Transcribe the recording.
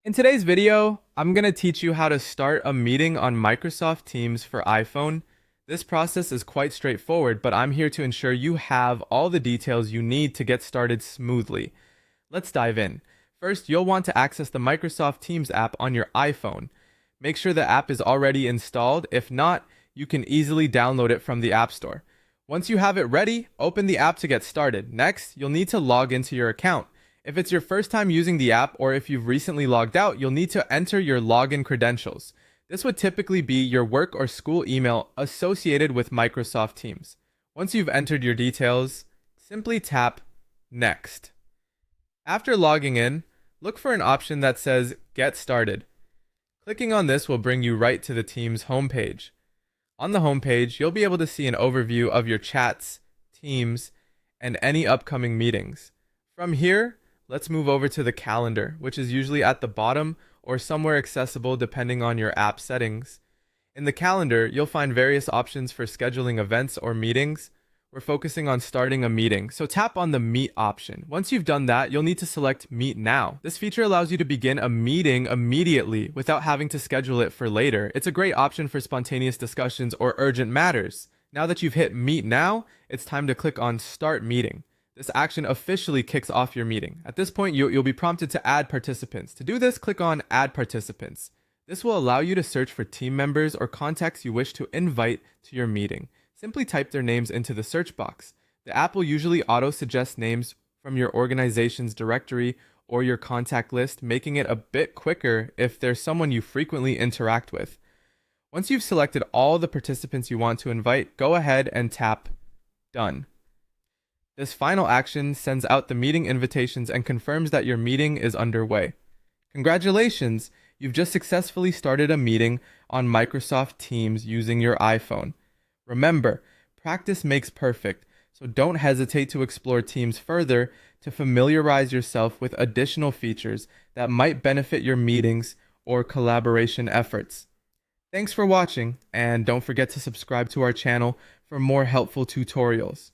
In today's video, I'm going to teach you how to start a meeting on Microsoft Teams for iPhone. This process is quite straightforward, but I'm here to ensure you have all the details you need to get started smoothly. Let's dive in. First, you'll want to access the Microsoft Teams app on your iPhone. Make sure the app is already installed. If not, you can easily download it from the App Store. Once you have it ready, open the app to get started. Next, you'll need to log into your account. If it's your first time using the app or if you've recently logged out, you'll need to enter your login credentials. This would typically be your work or school email associated with Microsoft Teams. Once you've entered your details, simply tap Next. After logging in, look for an option that says Get Started. Clicking on this will bring you right to the Teams homepage. On the homepage, you'll be able to see an overview of your chats, teams, and any upcoming meetings. From here, let's move over to the calendar, which is usually at the bottom or somewhere accessible depending on your app settings. In the calendar, you'll find various options for scheduling events or meetings. We're focusing on starting a meeting, so tap on the Meet option. Once you've done that, you'll need to select Meet Now. This feature allows you to begin a meeting immediately without having to schedule it for later. It's a great option for spontaneous discussions or urgent matters. Now that you've hit Meet Now, it's time to click on Start Meeting. This action officially kicks off your meeting. At this point, you'll be prompted to add participants. To do this, click on Add Participants. This will allow you to search for team members or contacts you wish to invite to your meeting. Simply type their names into the search box. The app will usually auto-suggest names from your organization's directory or your contact list, making it a bit quicker if there's someone you frequently interact with. Once you've selected all the participants you want to invite, go ahead and tap Done. This final action sends out the meeting invitations and confirms that your meeting is underway. Congratulations! You've just successfully started a meeting on Microsoft Teams using your iPhone. Remember, practice makes perfect, so don't hesitate to explore Teams further to familiarize yourself with additional features that might benefit your meetings or collaboration efforts. Thanks for watching, and don't forget to subscribe to our channel for more helpful tutorials.